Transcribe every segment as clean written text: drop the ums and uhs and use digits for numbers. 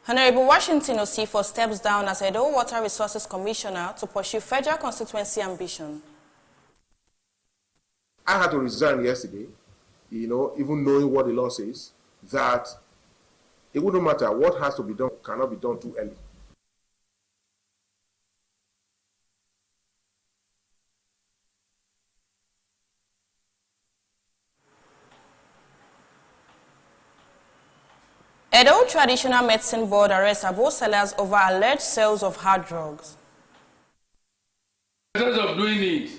Honorable Washington Osifo steps down as Edo Water Resources Commissioner to pursue federal constituency ambition. I had to resign yesterday, even knowing what the law says, that it wouldn't matter. What has to be done cannot be done too early. Edo Traditional Medicine Board arrests Abo sellers over alleged sales of hard drugs. The essence of doing it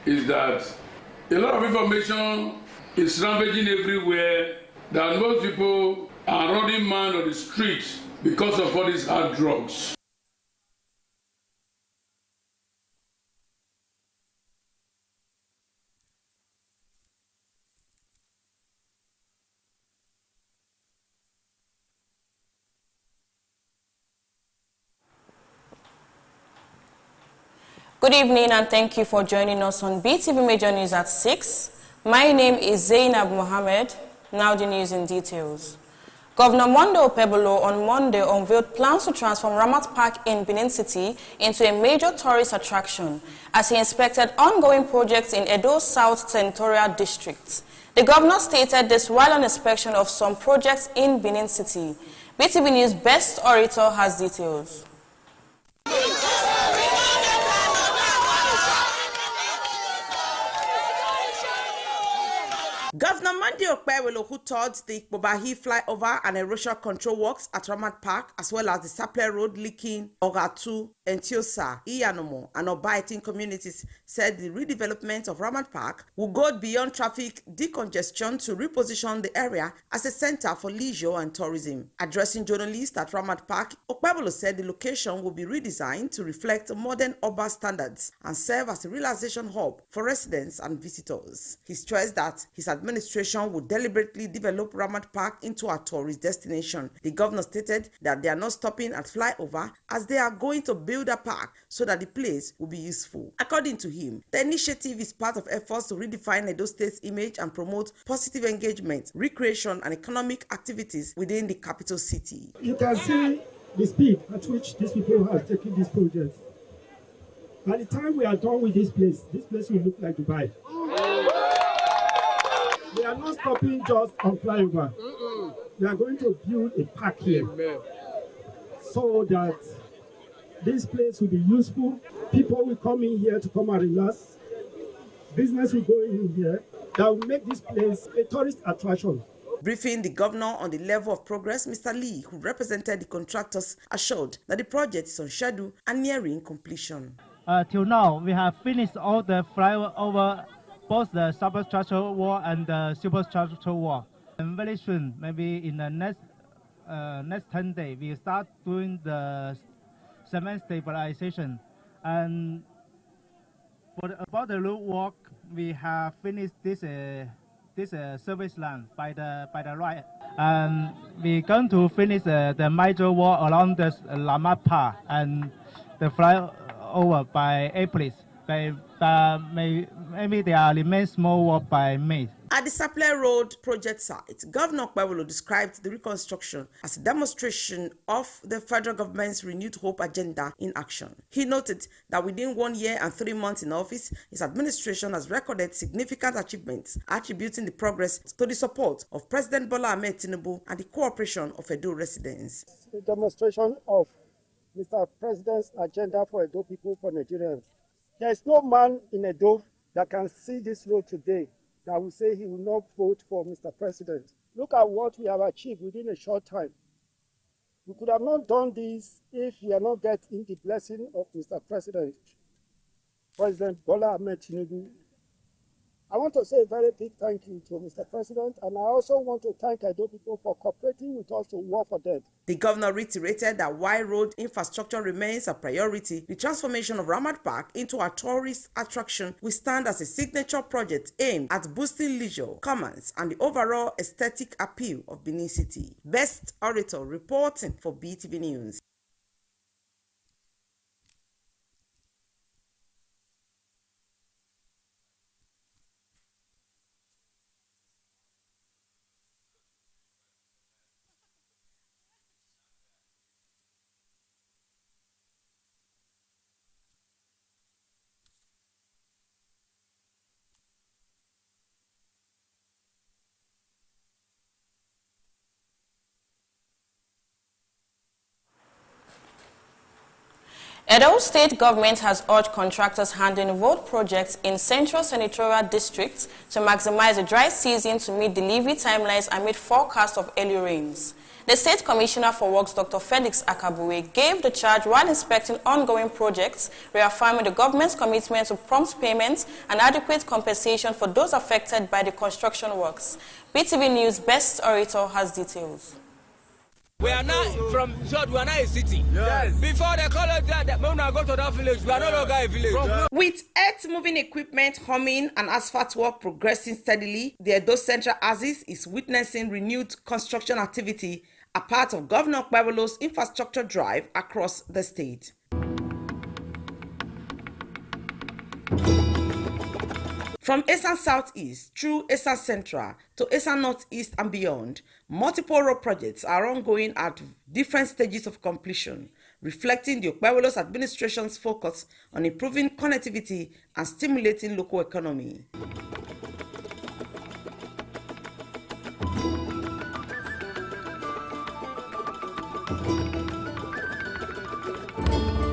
is that a lot of information is rampaging everywhere, that most people are running mad on the streets because of all these hard drugs. Good evening and thank you for joining us on BTV Major News at 6. My name is Zainab Mohammed. Now the news in details. Governor Monday Okpebholo on Monday unveiled plans to transform Ramat Park in Benin City into a major tourist attraction as he inspected ongoing projects in Edo South Senatorial District. The governor stated this while on inspection of some projects in Benin City. BTV News Best Orator has details. Governor Monday Okpebholo, who toured the Ikpobahi flyover and erosion control works at Ramat Park, as well as the Sapele Road linking Ogatu, Entiosa, Iyanomo, and Obaitin communities, said the redevelopment of Ramat Park will go beyond traffic decongestion to reposition the area as a center for leisure and tourism. Addressing journalists at Ramat Park, Okpebholo said the location will be redesigned to reflect modern urban standards and serve as a relaxation hub for residents and visitors. He stressed that his administration would deliberately develop Ramat Park into a tourist destination. The governor stated that they are not stopping at flyover as they are going to build a park so that the place will be useful. According to him, the initiative is part of efforts to redefine Edo State's image and promote positive engagement, recreation, and economic activities within the capital city. You can see the speed at which these people have taken this project. By the time we are done with this place will look like Dubai. We are not stopping just on flyover. We are going to build a park here so that this place will be useful. People will come in here to come and relax. Business will go in here. That will make this place a tourist attraction. Briefing the governor on the level of progress, Mr. Lee, who represented the contractors, assured that the project is on schedule and nearing completion. Till now, we have finished all the flyover, both the superstructural wall and the superstructural wall. And very soon, maybe in the next 10 days, we start doing the cement stabilization. And about the road work, we have finished this service line by the right. And we're going to finish the major wall along the Ramat Park and the flyover by April. Maybe there remains small work by May. At the Sapele Road project site, Governor Okpebholo described the reconstruction as a demonstration of the federal government's renewed hope agenda in action. He noted that within 1 year and 3 months in office, his administration has recorded significant achievements, attributing the progress to the support of President Bola Ahmed Tinubu and the cooperation of Edo residents. The demonstration of Mr. President's agenda for Edo people, for Nigerians. There is no man in Edo that can see this road today that will say he will not vote for Mr. President. Look at what we have achieved within a short time. We could have not done this if we are not getting the blessing of Mr. President, President Bola Ahmed Tinubu. I want to say a very big thank you to Mr. President, and I also want to thank Edo people for cooperating with us to work for them. The governor reiterated that while road infrastructure remains a priority, the transformation of Ramat Park into a tourist attraction will stand as a signature project aimed at boosting leisure, commerce, and the overall aesthetic appeal of Benin City. Best Orator reporting for BTV News. Edo State government has urged contractors handling road projects in central senatorial districts to maximize the dry season to meet delivery timelines amid forecast of early rains. The State Commissioner for Works, Dr. Felix Akabue, gave the charge while inspecting ongoing projects, reaffirming the government's commitment to prompt payments and adequate compensation for those affected by the construction works. Beetv News Best Orator has details. We are now from short, we are now a city. Yes. Before they call us that when I go to that village, we are no longer a village. With earth-moving equipment humming and asphalt work progressing steadily, the Edo Central Axis is witnessing renewed construction activity, a part of Governor Kwebelo's infrastructure drive across the state. From Esan Southeast through Esan Central to Esan Northeast and beyond, multiple road projects are ongoing at different stages of completion, reflecting the Okwebelo's administration's focus on improving connectivity and stimulating local economy.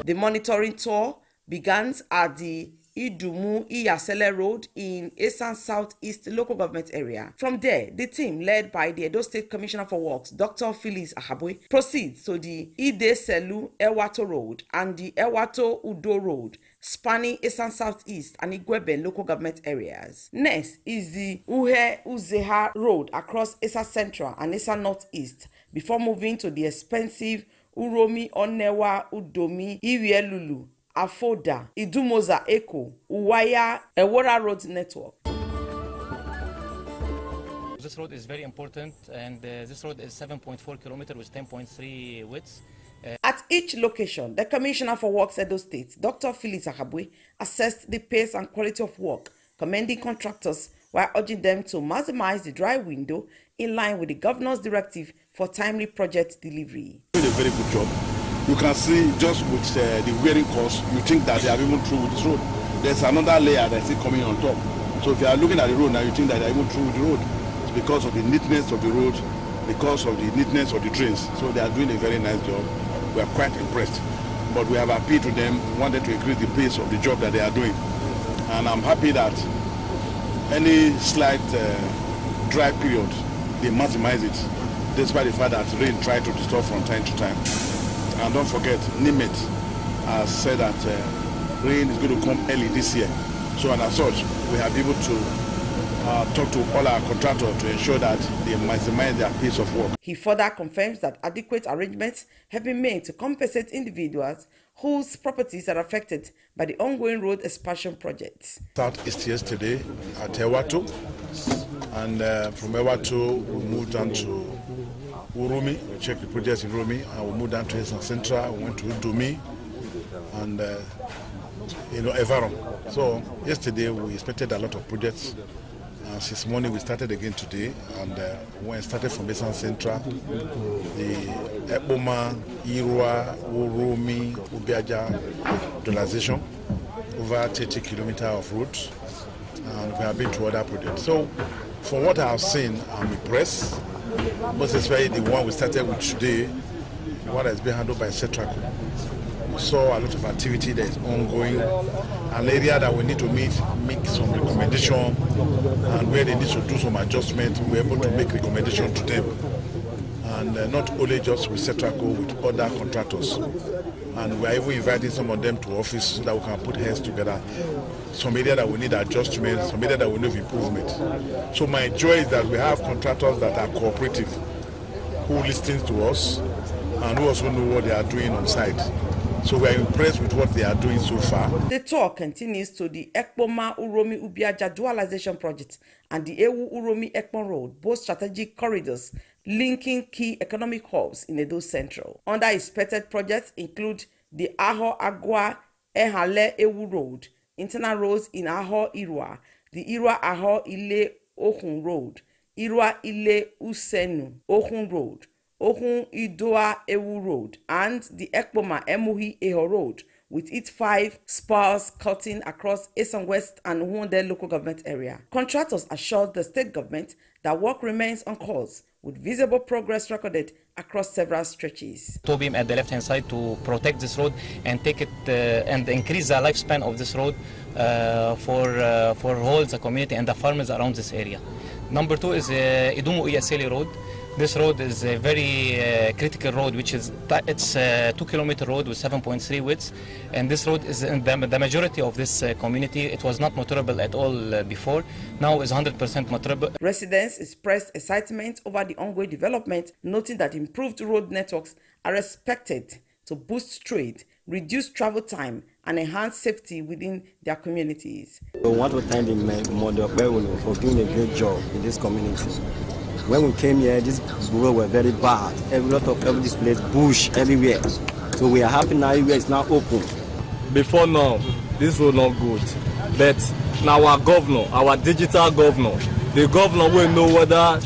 The monitoring tour began at the Idumu-Iyasele Road in Esan Southeast local government area. From there, the team led by the Edo State Commissioner for Works, Dr. Felix Akabue, proceeds to the Ide-Selu-Ewato Road and the Ewato-Udo Road, spanning Esan Southeast and Igwebe local government areas. Next is the Uhe-Uzeha Road across Esan Central and Esan Northeast, before moving to the expensive Uromi-Onewa Udomi Iwielulu Afoda, Idumoza Eko, Uwaya, Ewora Road network. This road is very important, and this road is 7.4 kilometers with 10.3 widths. At each location, the Commissioner for Works Edo State, Dr. Felix Akabue, assessed the pace and quality of work, commending contractors while urging them to maximize the dry window in line with the Governor's directive for timely project delivery. Doing a very good job. You can see just with the wearing course, you think that they are even through with this road. There's another layer that's still coming on top. So if you are looking at the road now, you think that they are even through with the road. It's because of the neatness of the road, because of the neatness of the drains. So they are doing a very nice job. We are quite impressed. But we have appealed to them, wanted to increase the pace of the job that they are doing. And I'm happy that any slight dry period, they maximize it, despite the fact that rain tried to disturb from time to time. And don't forget, NIMET has said that rain is going to come early this year. So, and as such, we have been able to talk to all our contractors to ensure that they maximize their pace of work. He further confirms that adequate arrangements have been made to compensate individuals whose properties are affected by the ongoing road expansion projects. Southeast yesterday at Ewato, and from Ewato we moved down to Urumi, we checked the projects in Urumi, and we moved down to Esan Central, we went to Udumi, and Evaron. So yesterday we inspected a lot of projects. Since morning we started again today, and when started from Esan Central, the Eboma, Irua, Urumi, Ubiaja dolization, over 30 kilometers of route, and we have been to other projects. So from what I have seen, I'm impressed. Most especially the one we started with today, the one that's been handled by Cetraco. We saw a lot of activity that is ongoing, an area that we need to make some recommendation, and where they need to do some adjustment, we're able to make recommendation to them. And not only just with Cetraco, with other contractors. And we're even inviting some of them to office so that we can put heads together. Some area that we need adjustment, some area that we need improvement. So my joy is that we have contractors that are cooperative, who listen to us, and who also know what they are doing on site. So we are impressed with what they are doing so far. The tour continues to the Ekpoma Uromi Ubiaja dualization project and the Ewu Uromi Ekpon Road, both strategic corridors linking key economic hubs in Edo Central. Under expected projects include the Aho Agwa Ehale Ewu Road, internal roads in Aho Irua, the Irua Aho Ile Ohun Road, Irua Ile Usenu Ohun Road, Ohun Idoa Ewu Road, and the Ekpoma Emuhi Eho Road, with its 5 spurs cutting across Esan West and Wunde local government area. Contractors assured the state government that work remains on course, with visible progress recorded across several stretches. Tow beam at the left-hand side to protect this road and take it and increase the lifespan of this road for whole the community and the farmers around this area. Number 2 is Idumu Iyaseli Road. This road is a very critical road, which is it's a 2-kilometer road with 7.3 widths, and this road is in the majority of this community. It was not motorable at all before. Now is 100% motorable. Residents expressed excitement over the ongoing development, noting that improved road networks are expected to boost trade, reduce travel time, and enhance safety within their communities. We want to thank the Mondo Peruno for doing a great job in this community. When we came here, these roads were very bad. A lot of this place, bush everywhere. So we are happy now everywhere is now open. Before now, this road not good. But now our governor, our digital governor, the governor will know whether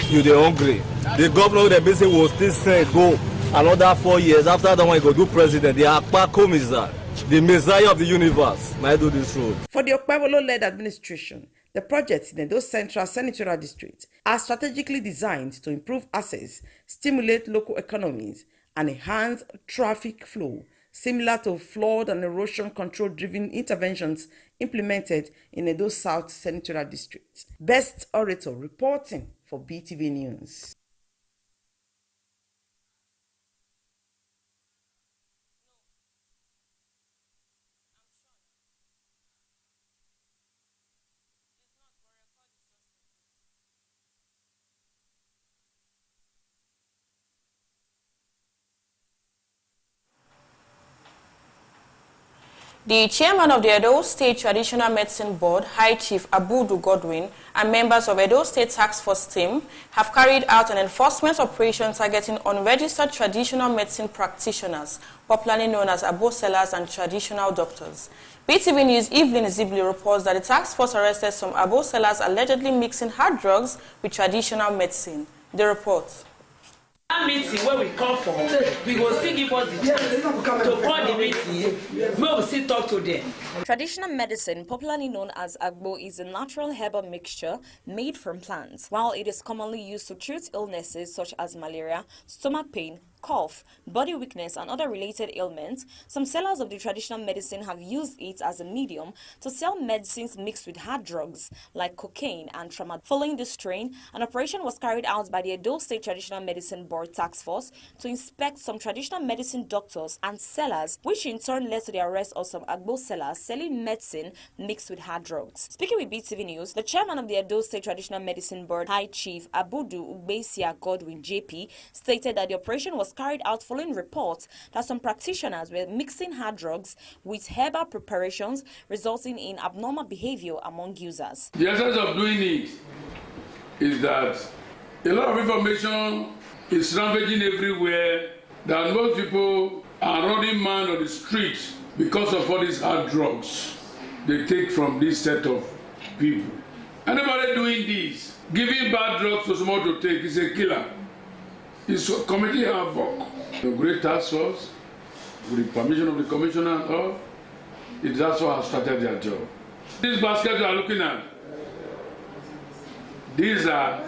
you're hungry. The governor will basically will still say go another 4 years. After that one, he go do president. The Akpako Mizar, the Messiah of the universe, might do this road. For the Okpebolo-led administration, the projects in Edo Central Senatorial District are strategically designed to improve access, stimulate local economies, and enhance traffic flow, similar to flood and erosion control-driven interventions implemented in Edo South Senatorial District. Best Orator reporting for BTV News. The chairman of the Edo State Traditional Medicine Board, High Chief Abudu Godwin, and members of Edo State Task Force team have carried out an enforcement operation targeting unregistered traditional medicine practitioners, popularly known as abo sellers and traditional doctors. BTV News Evelyn Zibli reports that the task force arrested some abo sellers allegedly mixing hard drugs with traditional medicine. The report. That meeting where we come from, we will still give us the chance to call the meeting, we will still talk to them. Traditional medicine, popularly known as agbo, is a natural herbal mixture made from plants. While it is commonly used to treat illnesses such as malaria, stomach pain, cough, body weakness, and other related ailments, some sellers of the traditional medicine have used it as a medium to sell medicines mixed with hard drugs like cocaine and tramadol. Following this strain, an operation was carried out by the Edo State Traditional Medicine Board Task Force to inspect some traditional medicine doctors and sellers, which in turn led to the arrest of some agbo sellers selling medicine mixed with hard drugs. Speaking with BTV News, the chairman of the Edo State Traditional Medicine Board, High Chief Abudu Ugbesia Godwin JP, stated that the operation was carried out following reports that some practitioners were mixing hard drugs with herbal preparations, resulting in abnormal behavior among users. The essence of doing it is that a lot of information is rampaging everywhere, that most people are running mad on the streets because of all these hard drugs they take from this set of people. Anybody doing this, giving bad drugs to someone to take, is a killer. It's committing havoc. The great task force, with the permission of the commissioner and all, it also has started their job. These baskets you are looking at, these are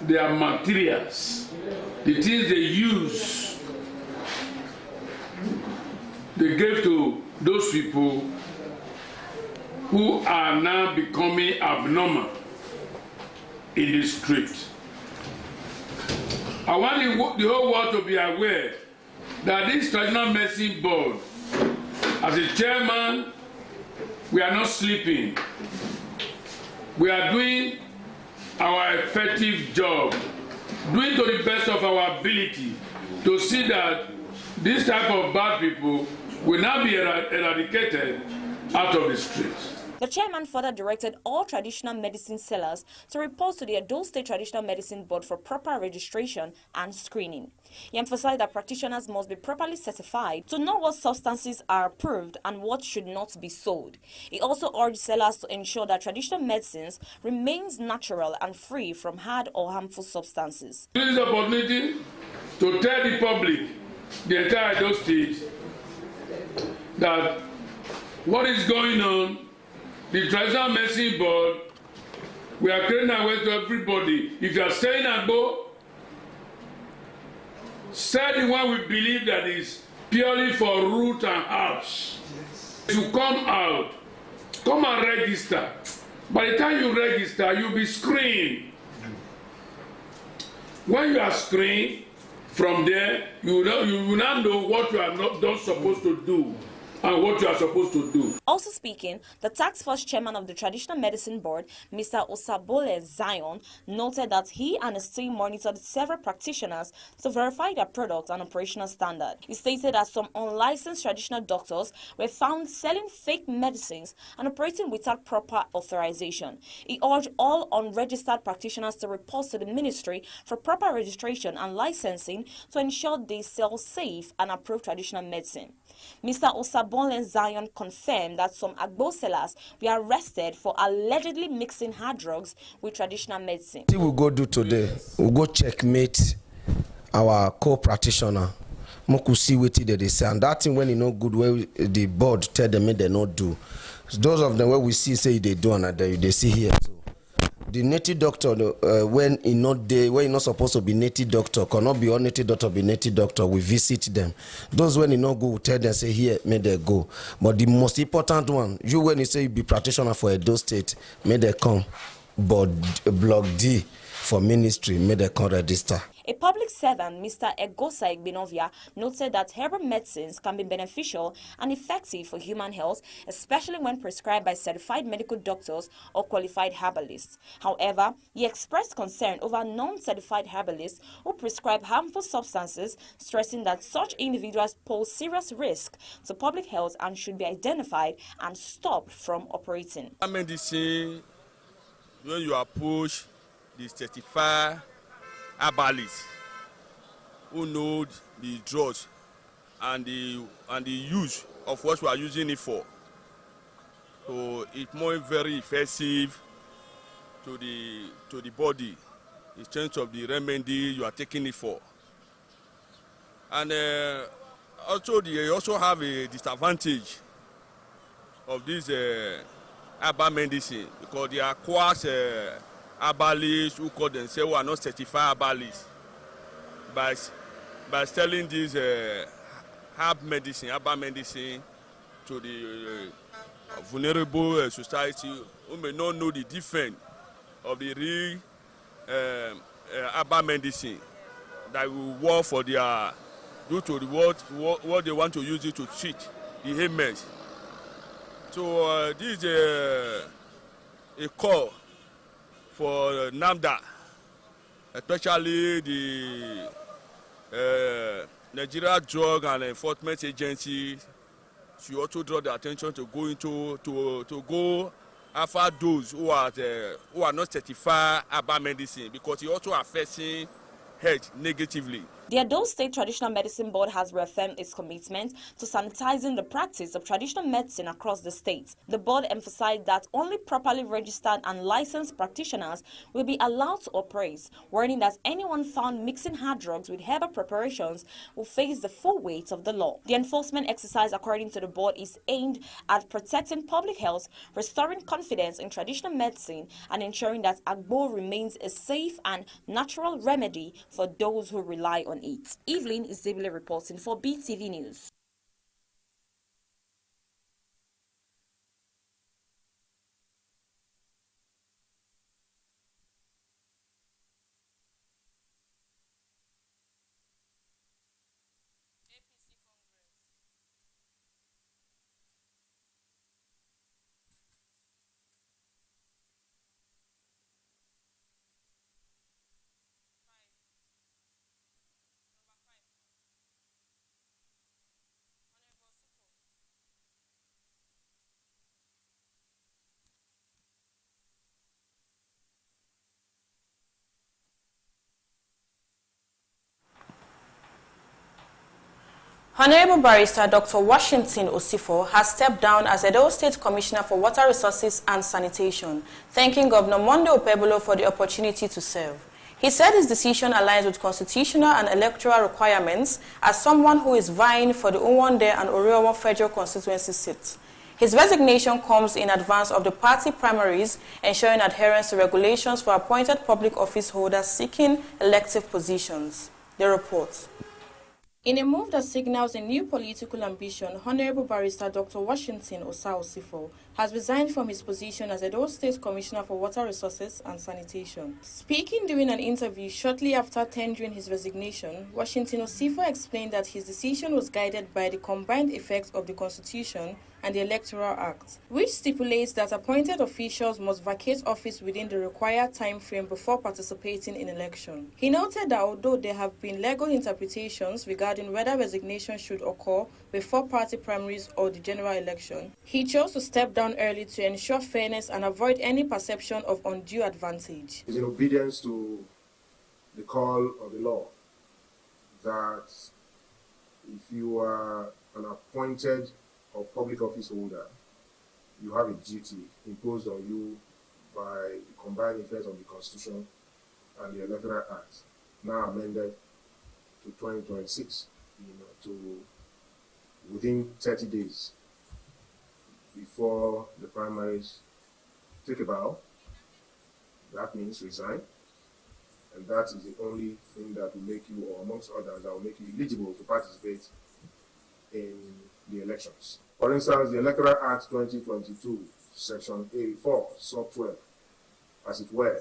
their materials, the things they use. They gave to those people who are now becoming abnormal in the street. I want the whole world to be aware that this Traditional Medicine Board, as a chairman, we are not sleeping. We are doing our effective job, doing to the best of our ability to see that this type of bad people will not be eradicated out of the streets. The chairman further directed all traditional medicine sellers to report to the Edo State Traditional Medicine Board for proper registration and screening. He emphasized that practitioners must be properly certified to know what substances are approved and what should not be sold. He also urged sellers to ensure that traditional medicines remains natural and free from hard or harmful substances. This is the opportunity to tell the public, the entire Edo State, that what is going on, the Traditional Medicine Board We are creating awareness to everybody. If you are staying at Agbo, sell the one we believe that is purely for root and herbs. To come out, come and register. By the time you register, you'll be screened. When you are screened, from there, you will now know what you are not supposed to do and what you are supposed to do. Also speaking, the task force chairman of the Traditional Medicine Board, Mr. Osabole Zion, noted that he and his team monitored several practitioners to verify their product and operational standard. He stated that some unlicensed traditional doctors were found selling fake medicines and operating without proper authorization. He urged all unregistered practitioners to report to the ministry for proper registration and licensing to ensure they sell safe and approved traditional medicine. Mr. Osabole Zion confirmed that some Agbo sellers were arrested for allegedly mixing hard drugs with traditional medicine. What we'll go do today, we'll go checkmate our co-practitioner. Moku see what they say, and that thing when you know good where the board tell them they not do. So those of them where we see say they do and they see here. So the native doctor when he not there, when he not supposed to be native doctor, cannot be all native doctor be native doctor. We visit them. Those when you not go, we tell them say here, may they go. But the most important one, you when you say you be practitioner for Edo State, may they come. But block D for ministry, may they come register. A public servant, Mr. Egosa Igbinovia, noted that herbal medicines can be beneficial and effective for human health, especially when prescribed by certified medical doctors or qualified herbalists. However, he expressed concern over non-certified herbalists who prescribe harmful substances, stressing that such individuals pose serious risk to public health and should be identified and stopped from operating. Medicine, when you approach the certified herbalists who know the drugs and the use of what we are using it for. So it's more very effective to the body in terms of the remedy you are taking it for. And also they also have a disadvantage of this herbal medicine because they are quite herbalists who call themselves are not certified herbalists by selling this herbal medicine to the vulnerable society who may not know the difference of the real herbal medicine that will work for their due to the what they want to use it to treat the ailments. So this is a call for NAMDA, especially the Nigeria Drug and Enforcement Agency, should also draw the attention to go after those who are not certified herbal medicine because it also affects health negatively. The Edo State Traditional Medicine Board has reaffirmed its commitment to sanitizing the practice of traditional medicine across the state. The board emphasized that only properly registered and licensed practitioners will be allowed to operate, warning that anyone found mixing hard drugs with herbal preparations will face the full weight of the law. The enforcement exercise, according to the board, is aimed at protecting public health, restoring confidence in traditional medicine, and ensuring that Agbo remains a safe and natural remedy for those who rely on it. Evelyn is Zibile reporting for BTV News. Honorable Barrister Dr. Washington Osifo has stepped down as Edo State Commissioner for Water Resources and Sanitation, thanking Governor Monday Okpebholo for the opportunity to serve. He said his decision aligns with constitutional and electoral requirements as someone who is vying for the Uwande and Oriomo federal constituency seats. His resignation comes in advance of the party primaries, ensuring adherence to regulations for appointed public office holders seeking elective positions. The report. In a move that signals a new political ambition, Honorable Barrister Dr. Washington Osao-Sifo has resigned from his position as Edo State Commissioner for Water Resources and Sanitation. Speaking during an interview shortly after tendering his resignation, Washington Osifo explained that his decision was guided by the combined effects of the Constitution and the Electoral Act, which stipulates that appointed officials must vacate office within the required time frame before participating in election. He noted that although there have been legal interpretations regarding whether resignation should occur before party primaries or the general election, he chose to step down early to ensure fairness and avoid any perception of undue advantage. It's in obedience to the call of the law that if you are an appointed or public office holder, you have a duty imposed on you by the combined effects of the Constitution and the Electoral Act, now amended to 2026, to within 30 days before the primaries, take a bow. That means resign, and that is the only thing that will make you, or amongst others, that will make you eligible to participate in the elections. For instance, the Electoral Act 2022, Section 84, Sub 12, as it were,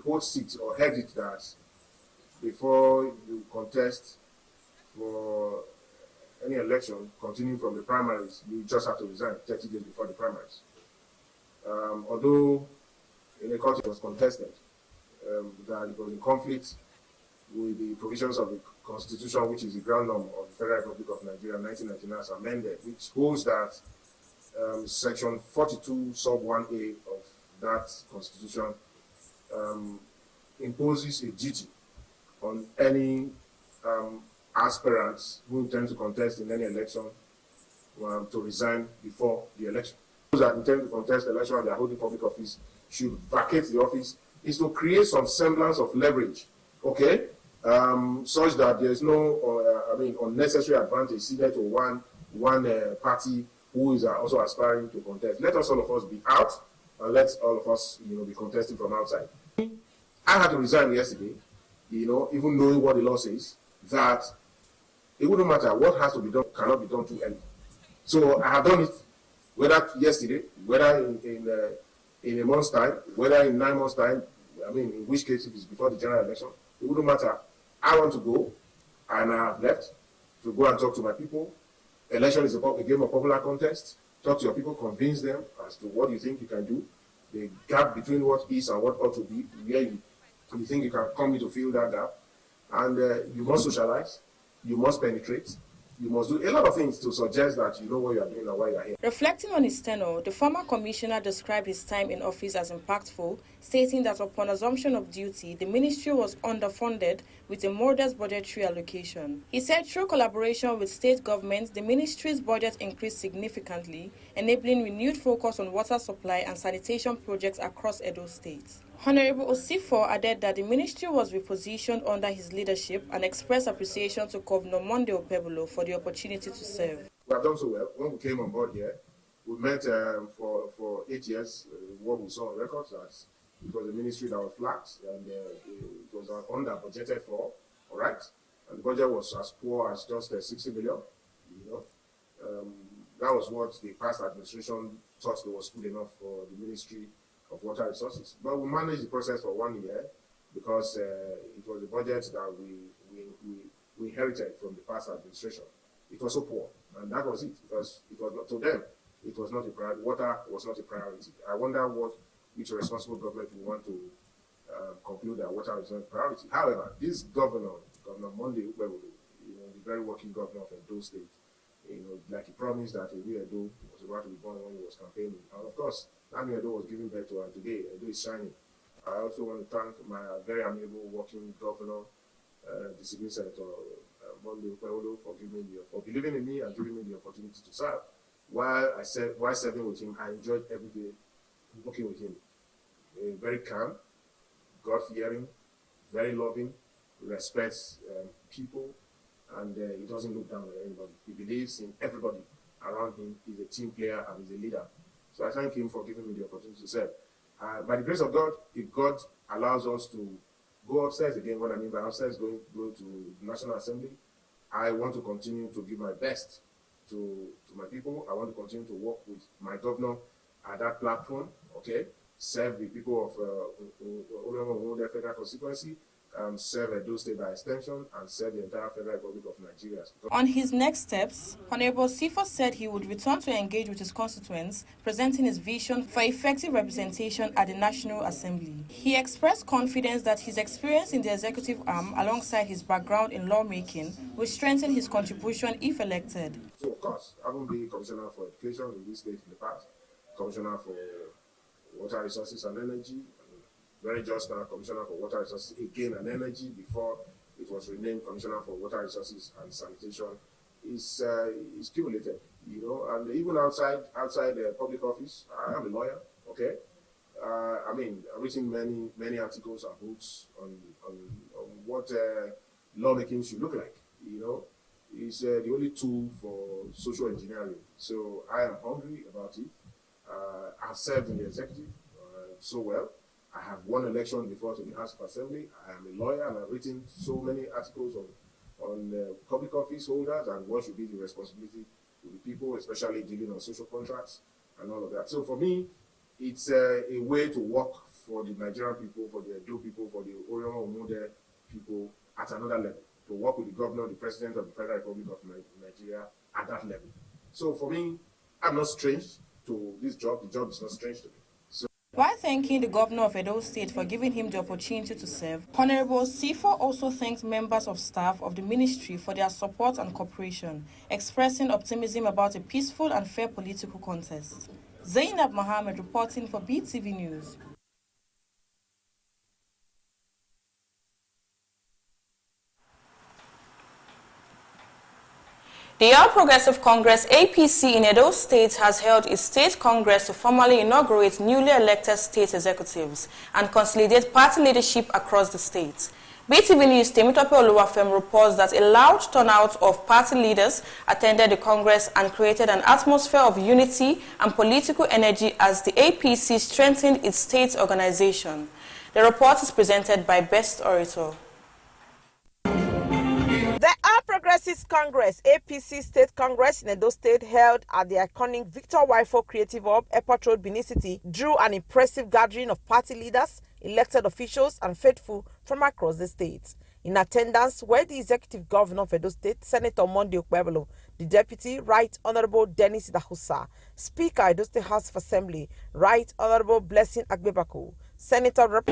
holds it or held it that before you contest for any election continuing from the primaries, you just have to resign 30 days before the primaries. Although in a court it was contested that it was in conflict with the provisions of the Constitution, which is the ground norm of the Federal Republic of Nigeria, 1999, as amended, which holds that Section 42, Sub 1A of that Constitution imposes a duty on any aspirants who intend to contest in any election to resign before the election. Those that intend to contest the election and they are holding public office should vacate the office, is to create some semblance of leverage, okay, such that there is no unnecessary advantage ceded to one party who is also aspiring to contest. Let us, all of us, be out, and let all of us be contesting from outside. I had to resign yesterday, even knowing what the law says, that it wouldn't matter what has to be done, cannot be done too early. So I have done it, whether yesterday, whether in a month's time, whether in 9 months' time, in which case if it's before the general election, it wouldn't matter. I want to go, and I have left to go and talk to my people. Election is a game of popular contest. Talk to your people, convince them as to what you think you can do, the gap between what is and what ought to be, where you think you can come in to fill that gap. And you must socialize, you must penetrate, you must do a lot of things to suggest that you know what you are doing and why you are here. Reflecting on his tenure, the former commissioner described his time in office as impactful, stating that upon assumption of duty, the ministry was underfunded with a modest budgetary allocation. He said through collaboration with state governments, the ministry's budget increased significantly, enabling renewed focus on water supply and sanitation projects across Edo State. Honorable Osifo added that the ministry was repositioned under his leadership and expressed appreciation to Governor Monday Opebolo for the opportunity to serve. We have done so well. When we came on board here, we met for 8 years. What we saw on records as it was a ministry that was flat and it was under budgeted for, all right? And the budget was as poor as just 60 million. That was what the past administration thought was good enough for the Ministry of Water Resources. But we managed the process for 1 year because it was a budget that we inherited from the past administration. It was so poor, and that was it, because it was not, to them, it was not a priority. Water was not a priority. I wonder which responsible government would want to conclude that water is not a priority. However, this Governor Monday Opebolo, the very working governor of Edo State, like he promised that Edo was about to be born when he was campaigning. And of course, Edo was giving birth to, and today Edo is shining. I also want to thank my very amiable working governor, Discipline Senator Monday Opebolo, for believing in me and giving me the opportunity to serve. While serving with him, I enjoyed every day working with him. Very calm, God-fearing, very loving, respects people, and he doesn't look down on anybody. He believes in everybody around him. He's a team player and he's a leader. So I thank him for giving me the opportunity to serve. By the grace of God, if God allows us to go upstairs again, what I mean by upstairs, going to the National Assembly, I want to continue to give my best to my people. I want to continue to work with my governor at that platform, okay? Serve the people of the federal constituency, serve Edo State by extension, and serve the entire Federal Republic of Nigeria. On his next steps, Honorable Sifo said he would return to engage with his constituents, presenting his vision for effective representation at the National Assembly. He expressed confidence that his experience in the executive arm, alongside his background in lawmaking, will strengthen his contribution if elected. So, of course, I will be Commissioner for Education in this state in the past, Commissioner for Water Resources and Energy, very just now Commissioner for Water Resources again and Energy before it was renamed Commissioner for Water Resources and Sanitation. Is cumulative, you know, and even outside public office, I am a lawyer, okay? I mean, I've written many articles and books on what lawmaking should look like, you know. It's the only tool for social engineering. So I am hungry about it. I've served in the executive so well. I have won election before to the House of Assembly. I am a lawyer and I've written so many articles on public office holders and what should be the responsibility to the people, especially dealing on social contracts and all of that. So for me, it's a way to work for the Nigerian people, for the Edo people, for the Orion Omude people at another level, to work with the governor, the president of the Federal Republic of Nigeria at that level. So for me, I'm not strange to this job. The job is not strange to me. While thanking the governor of Edo State for giving him the opportunity to serve, Honorable Sifo also thanked members of staff of the ministry for their support and cooperation, expressing optimism about a peaceful and fair political contest. Zainab Mohammed reporting for Beetv News. The All Progressive Congress APC in Edo State has held its state congress to formally inaugurate newly elected state executives and consolidate party leadership across the state. Beetv News Temitope Oluwafem reports that a loud turnout of party leaders attended the congress and created an atmosphere of unity and political energy as the APC strengthened its state organization. The report is presented by Best Orator. The All Progressives Congress, APC State Congress in Edo State, held at the iconic Victor Waifo Creative Hub, Airport Road, Benin City, drew an impressive gathering of party leaders, elected officials, and faithful from across the state. In attendance were the Executive Governor of Edo State, Senator Monday Okpebolo, the Deputy, Right Honorable Dennis Dahusa, Speaker, Edo State House of Assembly, Right Honorable Blessing Agbebako, Senator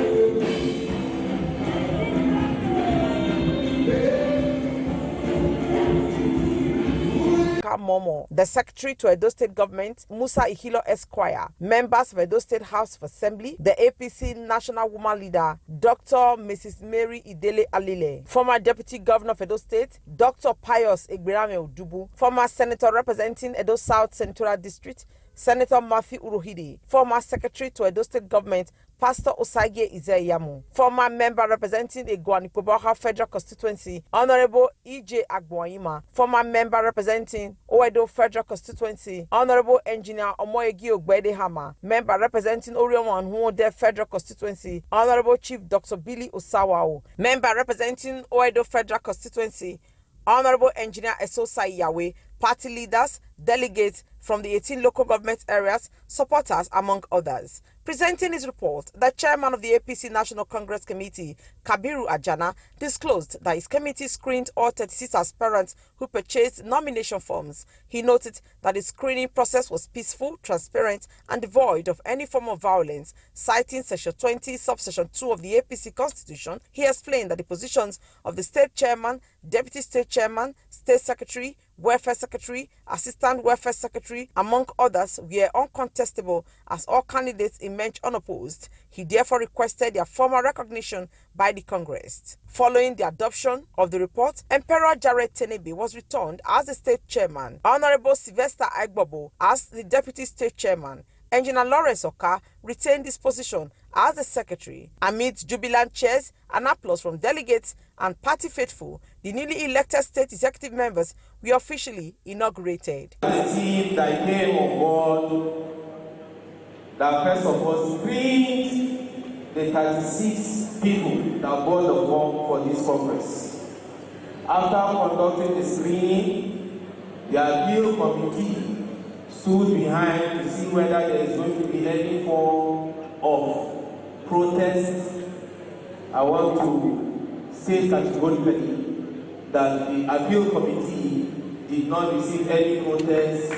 Momo, the Secretary to Edo State Government, Musa Ihilo Esquire, members of Edo State House of Assembly, the APC National Woman Leader, Dr. Mrs. Mary Idele Alile, former Deputy Governor of Edo State, Dr. Pius Egberame Odubu, former Senator representing Edo South Central District, Senator Mafi Uruhidi, former Secretary to Edo State Government, Pastor Osage Izeyamu, former member representing Iguanipobaha Federal Constituency, Honorable E.J. Agboima, former member representing Oedo Federal Constituency, Honorable Engineer Omoyegi Ogbedehama, member representing Orion Huode Federal Constituency, Honorable Chief Dr. Billy Osawao, member representing Oedo Federal Constituency, Honorable Engineer Esosai Yahweh, party leaders, delegates from the 18 local government areas, supporters, among others. Presenting his report, the chairman of the APC National Congress Committee, Kabiru Ajana, disclosed that his committee screened all 36 aspirants who purchased nomination forms. He noted that the screening process was peaceful, transparent, and devoid of any form of violence. Citing Section 20, Subsection 2 of the APC Constitution, he explained that the positions of the state chairman, deputy state chairman, state secretary, welfare secretary, assistant welfare secretary, among others, were uncontestable as all candidates emerged unopposed. He therefore requested their formal recognition by the Congress. Following the adoption of the report, Emperor Jared Tenebe was returned as the state chairman, Honorable Sylvester Aigbobo as the deputy state chairman. Engineer Lawrence Oka retained his position as the secretary. Amid jubilant cheers and applause from delegates and party faithful, the newly elected state executive members were officially inaugurated. The team that came on board, that first of all screened the 36 people that bought the form for this congress. After conducting the screening, the appeal committee stood behind to see whether there is going to be any form of protest. I want to state categorically that the appeal committee did not receive any protest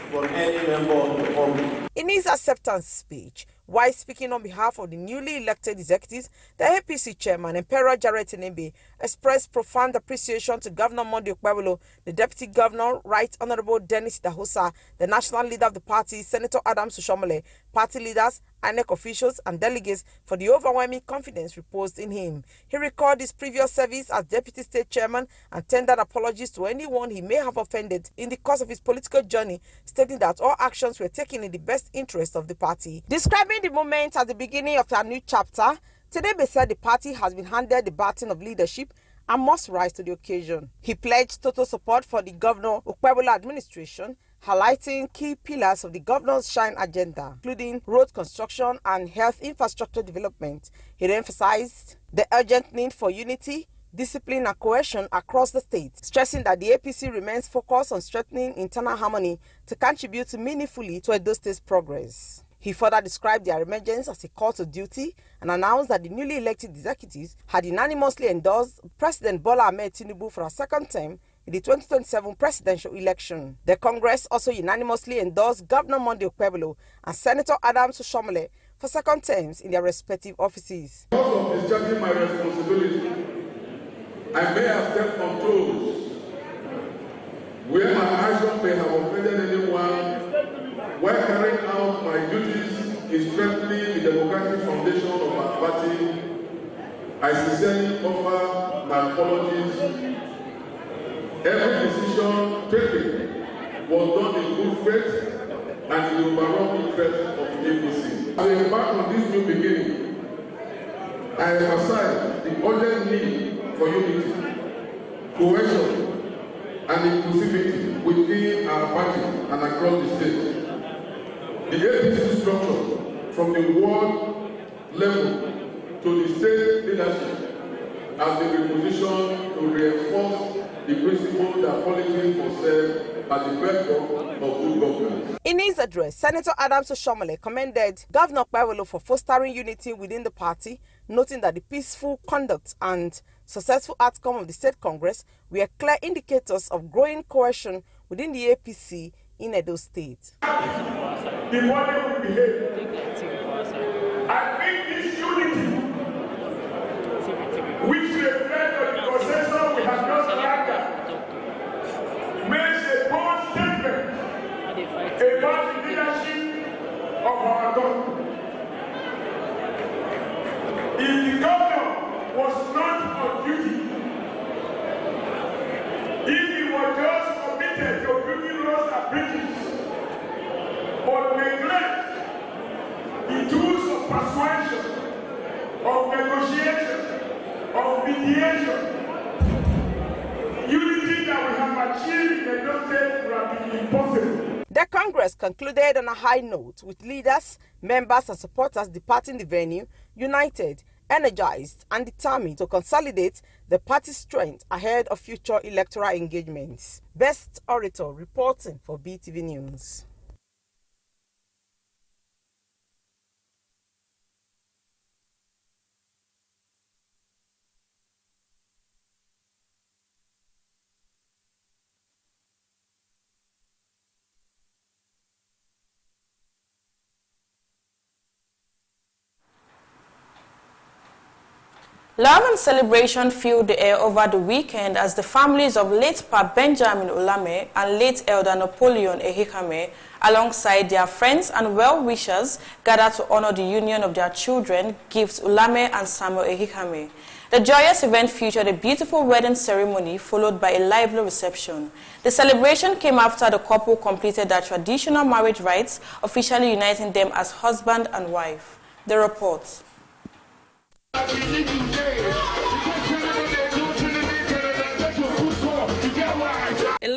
from any member of the public. In his acceptance speech, while speaking on behalf of the newly elected executives, the APC chairman, Emperor Jared Tinubu, expressed profound appreciation to Governor Monday Okpebholo, the Deputy Governor, Right Honorable Dennis Idahosa, the national leader of the party, Senator Adams Oshiomhole, party leaders, INEC officials, and delegates for the overwhelming confidence reposed in him. He recalled his previous service as Deputy State Chairman and tendered apologies to anyone he may have offended in the course of his political journey, stating that all actions were taken in the best interest of the party. Describing the moment at the beginning of a new chapter, Tinubu said the party has been handed the baton of leadership and must rise to the occasion. He pledged total support for the Governor Okpebholo administration, highlighting key pillars of the governor's shine agenda, including road construction and health infrastructure development. He emphasized the urgent need for unity, discipline and cohesion across the state, stressing that the APC remains focused on strengthening internal harmony to contribute meaningfully to Edo State's progress. He further described their emergence as a call to duty and announced that the newly elected executives had unanimously endorsed President Bola Ahmed Tinubu for a second term in the 2027 presidential election. The Congress also unanimously endorsed Governor Monday Okpebholo and Senator Adams Oshiomhole for second terms in their respective offices. Because of discharging my responsibility, I may have stepped on toes where my action may have offended anyone. While carrying out my duties in strengthening the democratic foundation of our party, I sincerely offer my apologies. Every decision taken was done in good faith and in the overall interest of the APC. As I embark on this new beginning, I emphasize the urgent need for unity, cohesion, and inclusivity within our party and across the state. The APC structure, from the ward level to the state leadership, has been repositioned to reinforce the principle that politics must serve as the backbone of good governance. In his address, Senator Adams Oshiomhole commended Governor Okpebholo for fostering unity within the party, noting that the peaceful conduct and successful outcome of the State Congress were clear indicators of growing cohesion within the APC in Edo State. The body will behave. I think this unity, which reflects on the consensus we have just gathered, makes a bold statement about the leadership of our government. If the governor was not on duty, if he was just committed to building roads and bridges, but neglect the tools of persuasion, of negotiation, of mediation, unity that we have achieved in the Edo State would have been impossible. The Congress concluded on a high note, with leaders, members and supporters departing the venue united, energized and determined to consolidate the party's strength ahead of future electoral engagements. Best Orator reporting for Beetv News. Love and celebration filled the air over the weekend as the families of late Pa Benjamin Olame and late Elder Napoleon Ehikame, alongside their friends and well-wishers, gathered to honor the union of their children, Gift Olame and Samuel Ehikame. The joyous event featured a beautiful wedding ceremony followed by a lively reception. The celebration came after the couple completed their traditional marriage rites, officially uniting them as husband and wife. The report.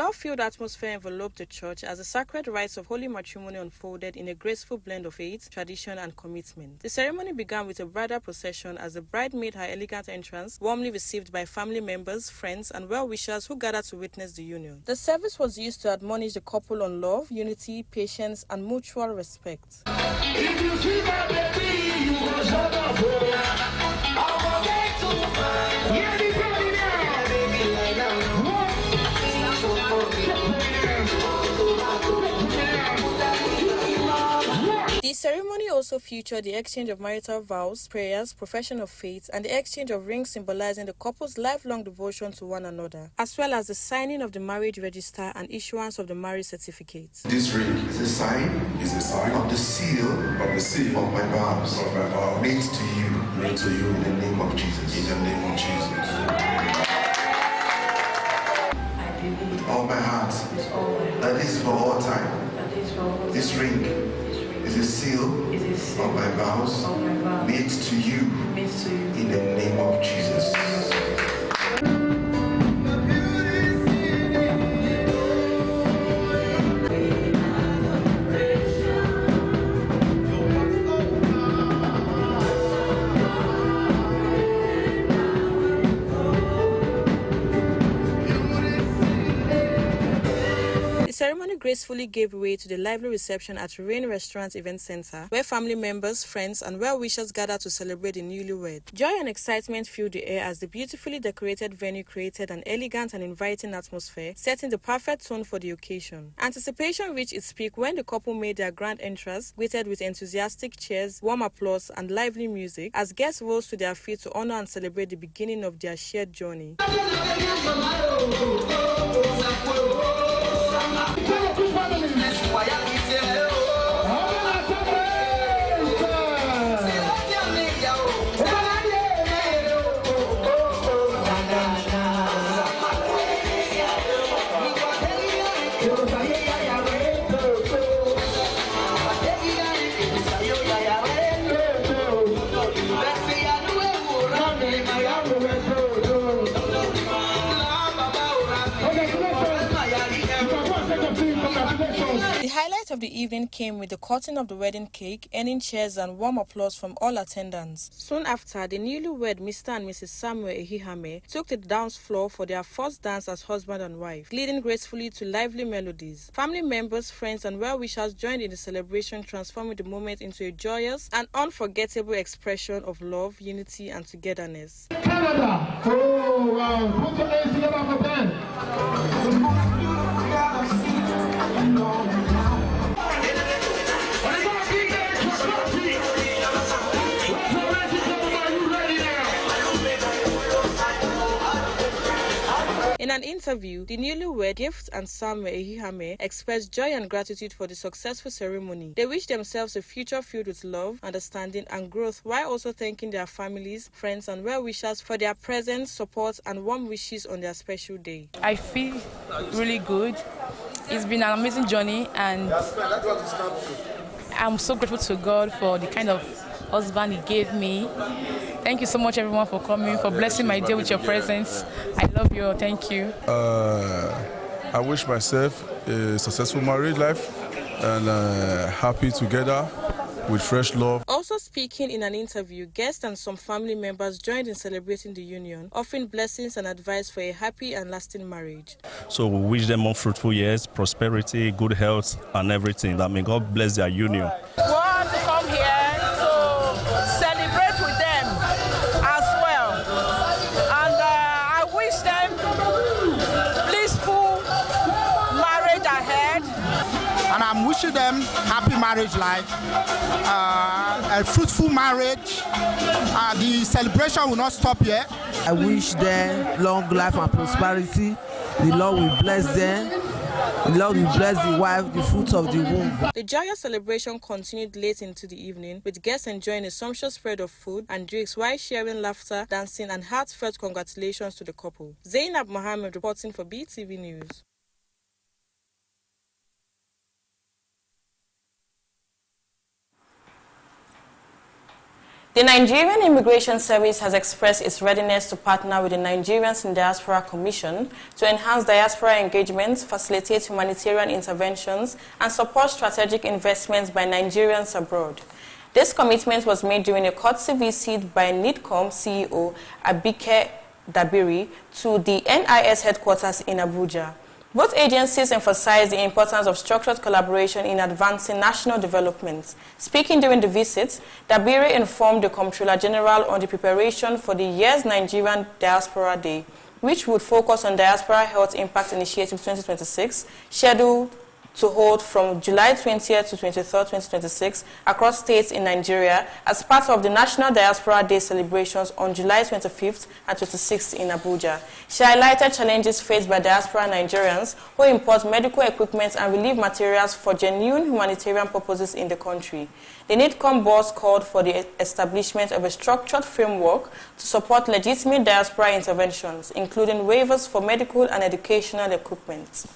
love-filled atmosphere enveloped the church as the sacred rites of holy matrimony unfolded in a graceful blend of faith, tradition, and commitment. The ceremony began with a bridal procession as the bride made her elegant entrance, warmly received by family members, friends, and well-wishers who gathered to witness the union. The service was used to admonish the couple on love, unity, patience, and mutual respect. If you see my baby, you go shut up. I'll get to find. Yeah, baby, now. Baby, like now. The ceremony also featured the exchange of marital vows, prayers, profession of faith, and the exchange of rings symbolizing the couple's lifelong devotion to one another, as well as the signing of the marriage register and issuance of the marriage certificate. This ring is a sign of the seal of my vows, made to you in the name of Jesus. In the name of Jesus. I believe with all my heart that this is for all time. This ring is a seal of my vows made to you in the name of Jesus. The ceremony gracefully gave way to the lively reception at Rain Restaurant Event Center, where family members, friends, and well-wishers gathered to celebrate the newlywed. Joy and excitement filled the air as the beautifully decorated venue created an elegant and inviting atmosphere, setting the perfect tone for the occasion. Anticipation reached its peak when the couple made their grand entrance, greeted with enthusiastic cheers, warm applause, and lively music, as guests rose to their feet to honor and celebrate the beginning of their shared journey. The highlight of the evening came with the cutting of the wedding cake, earning cheers and warm applause from all attendants. Soon after, the newlywed Mr. and Mrs. Samuel Ehihame took the dance floor for their first dance as husband and wife, gliding gracefully to lively melodies. Family members, friends, and well-wishers joined in the celebration, transforming the moment into a joyous and unforgettable expression of love, unity, and togetherness. Canada! Oh, wow! Put your hands together for them! In an interview, the newlywed Gift and Samuel Ehihame expressed joy and gratitude for the successful ceremony. They wish themselves a future filled with love, understanding, and growth, while also thanking their families, friends, and well-wishers for their presence, support, and warm wishes on their special day. I feel really good. It's been an amazing journey, and I'm so grateful to God for the kind of husband He gave me. Thank you so much, everyone, for coming, for blessing my day with your presence. I love you all. Thank you. I wish myself a successful marriage life and happy together with fresh love. Also speaking in an interview, guests and some family members joined in celebrating the union, offering blessings and advice for a happy and lasting marriage. So we wish them more fruitful years, prosperity, good health, and everything. That may God bless their union. We want to come here to celebrate with them as well. And I wish them blissful marriage ahead. And I'm wishing them happy marriage life, a fruitful marriage. The celebration will not stop here. I wish them long life and prosperity. The Lord will bless them. The Lord will bless the wife, the fruit of the womb. The joyous celebration continued late into the evening, with guests enjoying a sumptuous spread of food and drinks while sharing laughter, dancing, and heartfelt congratulations to the couple. Zainab Mohammed reporting for BTV News. The Nigerian Immigration Service has expressed its readiness to partner with the Nigerians in Diaspora Commission to enhance diaspora engagement, facilitate humanitarian interventions, and support strategic investments by Nigerians abroad. This commitment was made during a courtesy visit by NIDCOM CEO Abike Dabiri to the NIS headquarters in Abuja. Both agencies emphasized the importance of structured collaboration in advancing national development. Speaking during the visit, Dabiri informed the Comptroller General on the preparation for the year's Nigerian Diaspora Day, which would focus on Diaspora Health Impact Initiative 2026, scheduled to hold from July 20th to 23rd, 2026 across states in Nigeria as part of the National Diaspora Day celebrations on July 25th and 26th in Abuja. She highlighted challenges faced by diaspora Nigerians who import medical equipment and relief materials for genuine humanitarian purposes in the country. The NIDCOM boss called for the establishment of a structured framework to support legitimate diaspora interventions, including waivers for medical and educational equipment.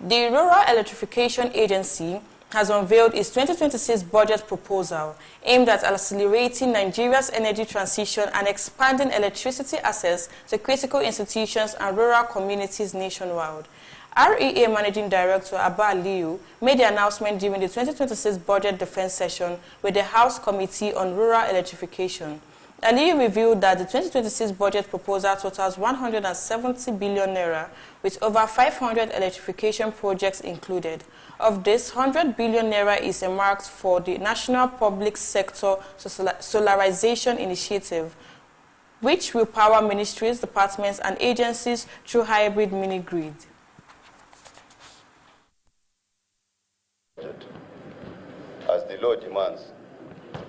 The Rural Electrification Agency has unveiled its 2026 budget proposal aimed at accelerating Nigeria's energy transition and expanding electricity access to critical institutions and rural communities nationwide. REA Managing Director Abba Aliyu made the announcement during the 2026 budget defense session with the House Committee on Rural Electrification. Aliyu revealed that the 2026 budget proposal totals 170 billion naira, with over 500 electrification projects included. Of this, 100 billion naira is earmarked for the National Public Sector Solarization Initiative, which will power ministries, departments, and agencies through hybrid mini-grid. As the law demands,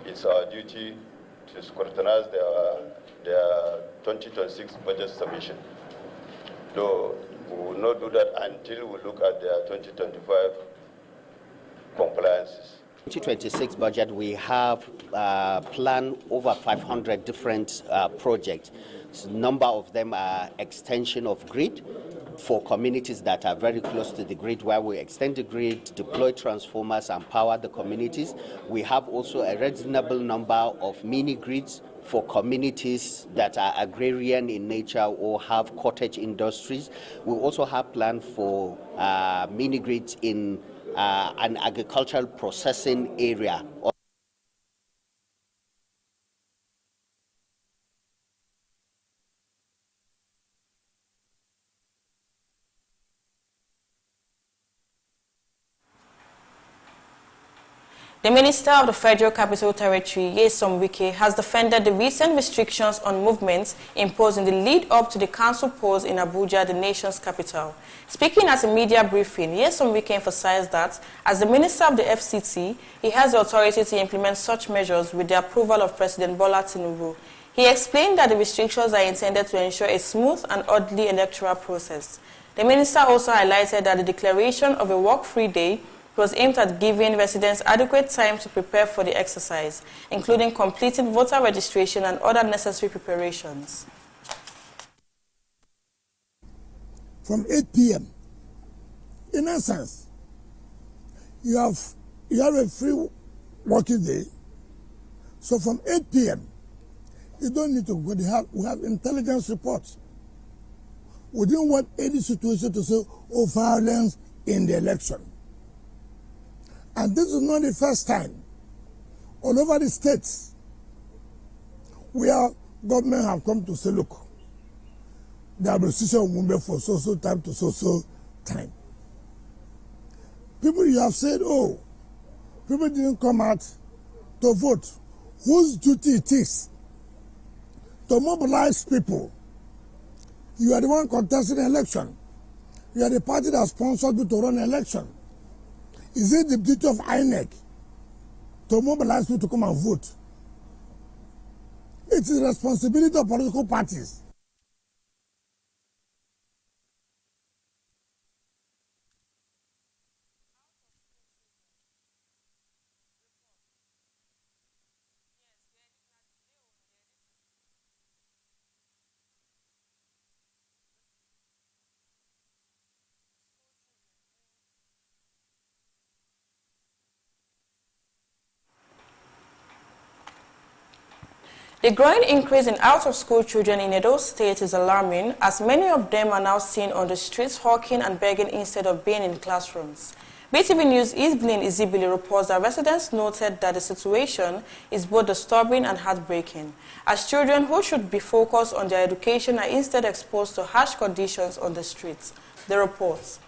it's our duty to scrutinize their 2026 budget submission. Though we will not do that until we look at their 2025 compliances. 2026 budget, we have planned over 500 different projects. So number of them are extension of grid for communities that are very close to the grid, where we extend the grid, deploy transformers, and power the communities. We have also a reasonable number of mini grids for communities that are agrarian in nature or have cottage industries. We also have planned for mini grids in an agricultural processing area. The Minister of the Federal Capital Territory, Nyesom Wike, has defended the recent restrictions on movements imposed in the lead-up to the council polls in Abuja, the nation's capital. Speaking at a media briefing, Nyesom Wike emphasized that, as the Minister of the FCT, he has the authority to implement such measures with the approval of President Bola Tinubu. He explained that the restrictions are intended to ensure a smooth and orderly electoral process. The minister also highlighted that the declaration of a work-free day was aimed at giving residents adequate time to prepare for the exercise, including completing voter registration and other necessary preparations. From 8 p.m., in essence, you have a free working day. So from 8 p.m., you don't need to go. We have intelligence reports. We didn't want any situation to say, oh, violence in the election. And this is not the first time. All over the states, where government have come to say, look, the administration will be for so time to so time. People, you have said, oh, people didn't come out to vote. Whose duty it is to mobilize people? You are the one contesting the election. You are the party that sponsored you to run an election. Is it the duty of INEC to mobilize people to come and vote? It is the responsibility of political parties. The growing increase in out-of-school children in Edo State is alarming, as many of them are now seen on the streets hawking and begging instead of being in classrooms. Beetv News' Evelyn Izibili reports that residents noted that the situation is both disturbing and heartbreaking, as children who should be focused on their education are instead exposed to harsh conditions on the streets. The reports.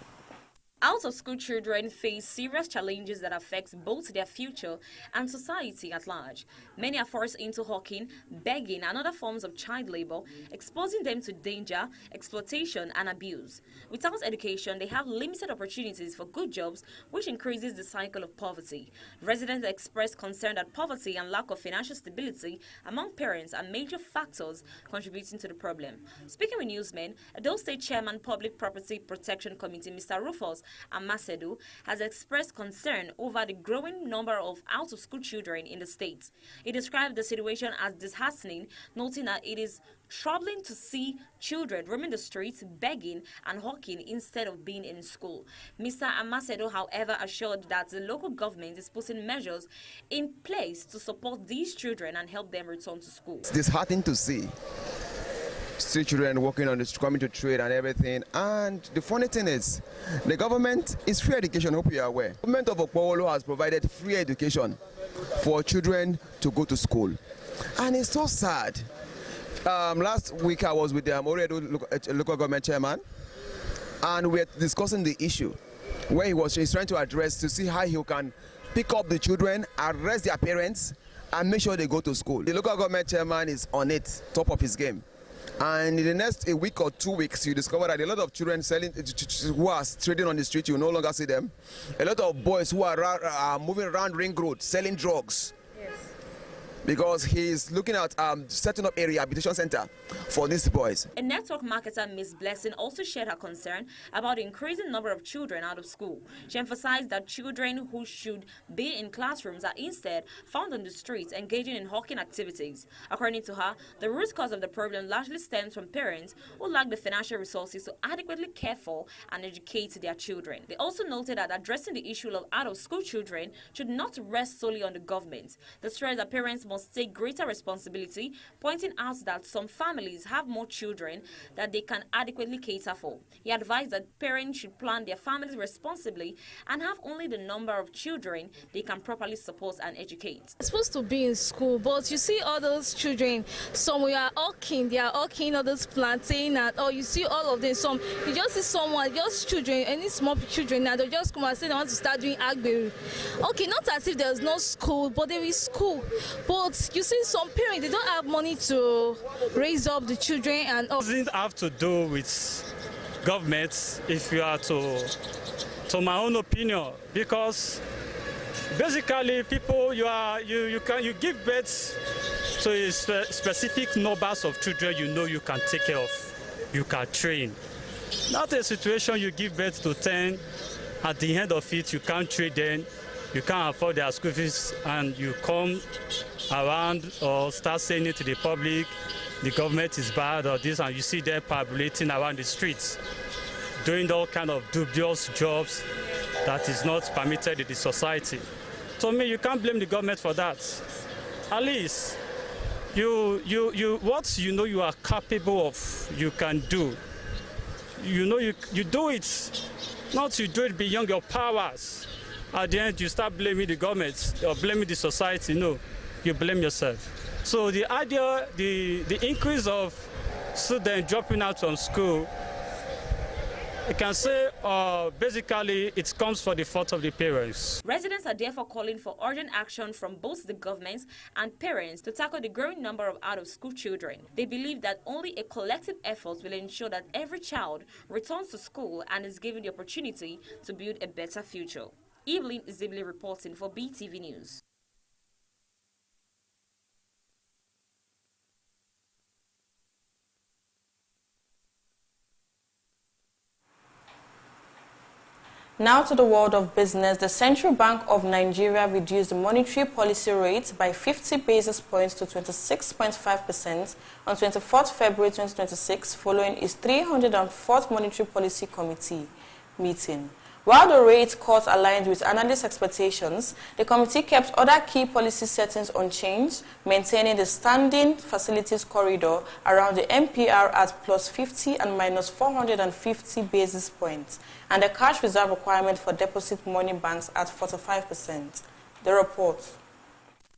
Out-of-school children face serious challenges that affect both their future and society at large. Many are forced into hawking, begging, and other forms of child labor, exposing them to danger, exploitation, and abuse. Without education, they have limited opportunities for good jobs, which increases the cycle of poverty. Residents express concern that poverty and lack of financial stability among parents are major factors contributing to the problem. Speaking with newsmen, Edo State Chairman Public Property Protection Committee, Mr. Rufus Amasedu, has expressed concern over the growing number of out-of-school children in the state. He described the situation as disheartening, noting that it is troubling to see children roaming the streets, begging and hawking instead of being in school. Mr. Amasedo, however, assured that the local government is putting measures in place to support these children and help them return to school. It's disheartening to see street children working on the street, coming to trade and everything. And the funny thing is, the government is free education, hope you are aware. The government of Okpowolo has provided free education for children to go to school. And it's so sad. Last week I was with the Oredo local government chairman, and we were discussing the issue where he's trying to address to see how he can pick up the children, arrest their parents, and make sure they go to school. The local government chairman is on it, top of his game. And in the next a week or 2 weeks, you discover that a lot of children who are trading on the street, you no longer see them. A lot of boys who are moving around Ring Road selling drugs. Yes. Because he's looking at setting up a rehabilitation center for these boys. A network marketer, Ms. Blessing, also shared her concern about the increasing number of children out of school. She emphasized that children who should be in classrooms are instead found on the streets engaging in hawking activities. According to her, the root cause of the problem largely stems from parents who lack the financial resources to adequately care for and educate their children. They also noted that addressing the issue of out-of-school children should not rest solely on the government. The stress that parents must take greater responsibility, pointing out that some families have more children that they can adequately cater for. He advised that parents should plan their families responsibly and have only the number of children they can properly support and educate. It's supposed to be in school, but you see all those children, some we are hawking, they are hawking all those plantain, and you see all of them. Some you just see someone, just children, any small children now, they just come and say they want to start doing agberu. Okay, not as if there's no school, but there is school. But you see some parents, they don't have money to raise up the children and all. It doesn't have to do with government, if you are to my own opinion, because basically people you give birth to a specific numbers of children you can take care of, you can train. Not a situation you give birth to 10, at the end of it you can't train them, you can't afford their school fees, and you come around or start saying it to the public, the government is bad or this, and you see them parabolating around the streets, doing all kind of dubious jobs that is not permitted in the society. To me, you can't blame the government for that. At least, what you are capable of, you can do. You do it, not you do it beyond your powers. At the end, you start blaming the government or blaming the society. No, you blame yourself. So the idea, the increase of students dropping out from school, I can say basically it comes for the fault of the parents. Residents are therefore calling for urgent action from both the government and parents to tackle the growing number of out-of-school children. They believe that only a collective effort will ensure that every child returns to school and is given the opportunity to build a better future. Evelyn Izibili reporting for Beetv News. Now to the world of business. The Central Bank of Nigeria reduced the monetary policy rate by 50 basis points to 26.5% on 24th February 2026 following its 304th Monetary Policy Committee meeting. While the rate cut aligned with analyst expectations, the committee kept other key policy settings unchanged, maintaining the standing facilities corridor around the MPR at plus 50 and minus 450 basis points, and the cash reserve requirement for deposit money banks at 45%. The report.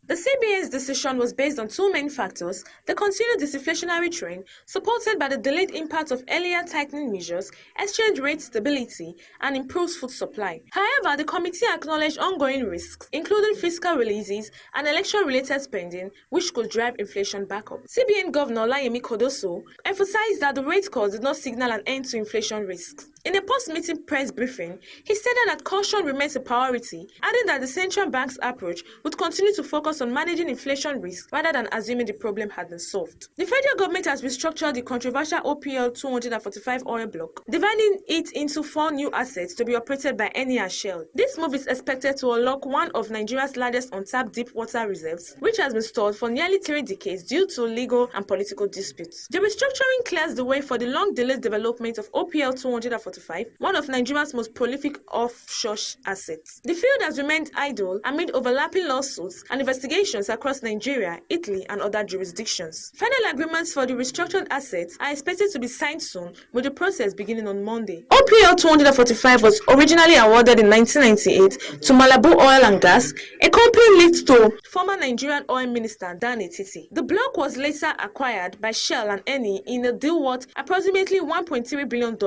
The CBN's decision was based on two main factors: the continued disinflationary trend, supported by the delayed impact of earlier tightening measures, exchange rate stability, and improved food supply. However, the committee acknowledged ongoing risks, including fiscal releases and election-related spending, which could drive inflation back up. CBN Governor Olayemi Kodoso emphasized that the rate cut did not signal an end to inflation risks. In a post-meeting press briefing, he stated that caution remains a priority, adding that the central bank's approach would continue to focus on managing inflation risks rather than assuming the problem had been solved. The federal government has restructured the controversial OPL 245 oil block, dividing it into 4 new assets to be operated by Eni and Shell. This move is expected to unlock one of Nigeria's largest untapped deep water reserves, which has been stored for nearly 3 decades due to legal and political disputes. The restructuring clears the way for the long-delayed development of OPL 245, one of Nigeria's most prolific offshore assets. The field has remained idle amid overlapping lawsuits and investigations across Nigeria, Italy, and other jurisdictions. Final agreements for the restructured assets are expected to be signed soon, with the process beginning on Monday. OPL 245 was originally awarded in 1998 to Malabu Oil and Gas, a company linked to former Nigerian Oil Minister Dan Etiti. The block was later acquired by Shell and Eni in a deal worth approximately $1.3 billion.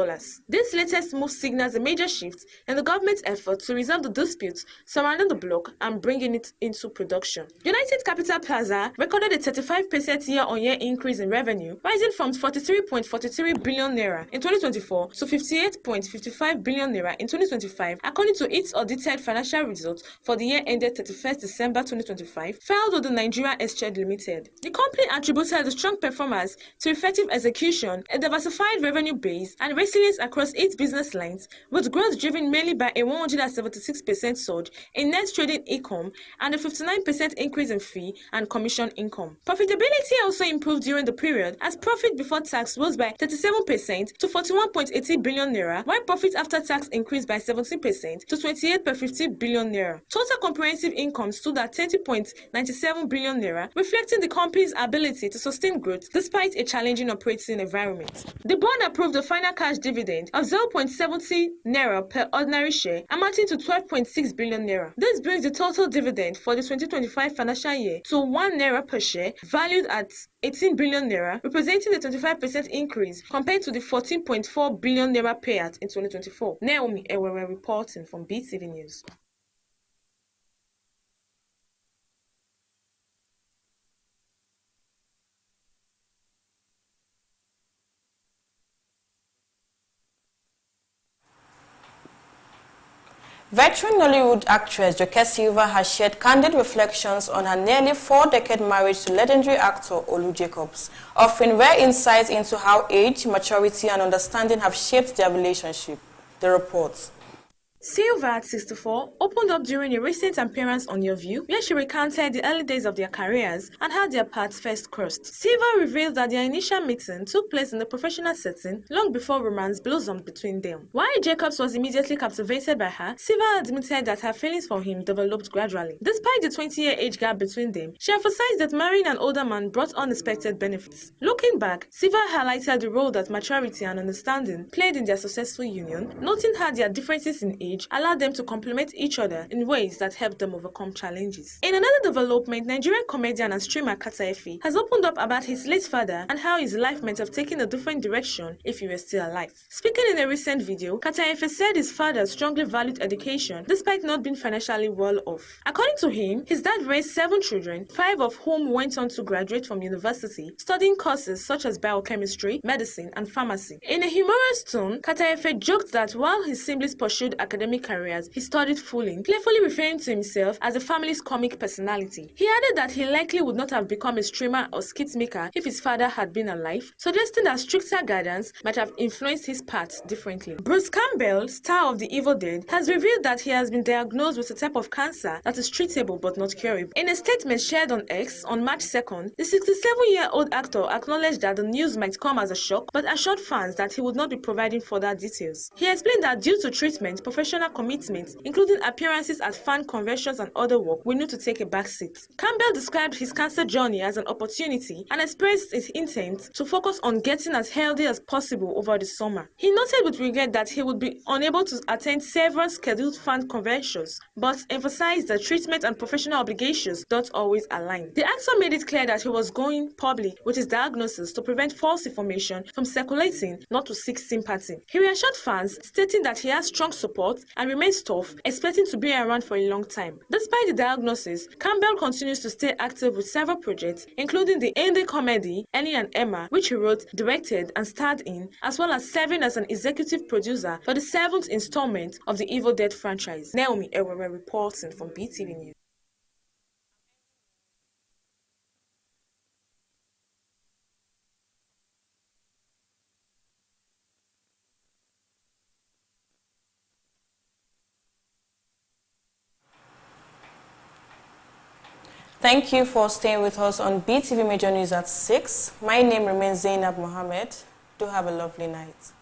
This latest move signals a major shift in the government's effort to resolve the disputes surrounding the block and bringing it into production. United Capital Plaza recorded a 35% year-on-year increase in revenue, rising from 43.43 billion naira in 2024 to 58.55 billion naira in 2025, according to its audited financial results for the year ended 31st December 2025, filed with the Nigeria Exchange Limited. The company attributed the strong performance to effective execution, a diversified revenue base, and resilience across its business lines, with growth driven mainly by a 176% surge in net trading income and a 59% increase in fee and commission income. Profitability also improved during the period, as profit before tax rose by 37% to 41.80 billion naira, while profit after tax increased by 17% to 28.50 billion naira. Total comprehensive income stood at 20.97 billion naira, reflecting the company's ability to sustain growth despite a challenging operating environment. The board approved the final cash dividend of 0.70 naira per ordinary share, amounting to 12.6 billion naira. This brings the total dividend for the 2025 financial year to 1 naira per share, valued at 18 billion naira, representing a 25% increase compared to the 14.4 billion naira payout in 2024. Naomi Ewewe reporting from Beetv News. Veteran Nollywood actress Joke Silva has shared candid reflections on her nearly 4-decade marriage to legendary actor Olu Jacobs, offering rare insights into how age, maturity, and understanding have shaped their relationship. The report. Silva, at 64, opened up during a recent appearance on Your View, where she recounted the early days of their careers and how their paths first crossed. Silva revealed that their initial meeting took place in a professional setting long before romance blossomed between them. While Jacobs was immediately captivated by her, Silva admitted that her feelings for him developed gradually. Despite the 20-year age gap between them, she emphasized that marrying an older man brought unexpected benefits. Looking back, Silva highlighted the role that maturity and understanding played in their successful union, noting how their differences in age allowed them to complement each other in ways that helped them overcome challenges. In another development, Nigerian comedian and streamer Kata Efe has opened up about his late father and how his life might have taken a different direction if he were still alive. Speaking in a recent video, Kata Efe said his father strongly valued education despite not being financially well off. According to him, his dad raised 7 children, 5 of whom went on to graduate from university, studying courses such as biochemistry, medicine, and pharmacy. In a humorous tone, Kata Efe joked that while his siblings pursued academic careers, he studied fooling, playfully referring to himself as the family's comic personality. He added that he likely would not have become a streamer or skit maker if his father had been alive, suggesting that stricter guidance might have influenced his path differently. Bruce Campbell, star of The Evil Dead, has revealed that he has been diagnosed with a type of cancer that is treatable but not curable. In a statement shared on X on March 2nd, the 67-year-old actor acknowledged that the news might come as a shock, but assured fans that he would not be providing further details. He explained that due to treatment, professional professional commitments, including appearances at fan conventions and other work, will need to take a backseat. Campbell described his cancer journey as an opportunity and expressed his intent to focus on getting as healthy as possible over the summer. He noted with regret that he would be unable to attend several scheduled fan conventions, but emphasized that treatment and professional obligations don't always align. The actor made it clear that he was going public with his diagnosis to prevent false information from circulating, not to seek sympathy. He reassured fans, stating that he has strong support and remains tough, expecting to be around for a long time. Despite the diagnosis, Campbell continues to stay active with several projects, including the indie comedy Annie and Emma, which he wrote, directed, and starred in, as well as serving as an executive producer for the 7th installment of the Evil Dead franchise. Naomi Ewere reporting from BTV News. Thank you for staying with us on BTV Major News at 6. My name remains Zainab Mohammed. Do have a lovely night.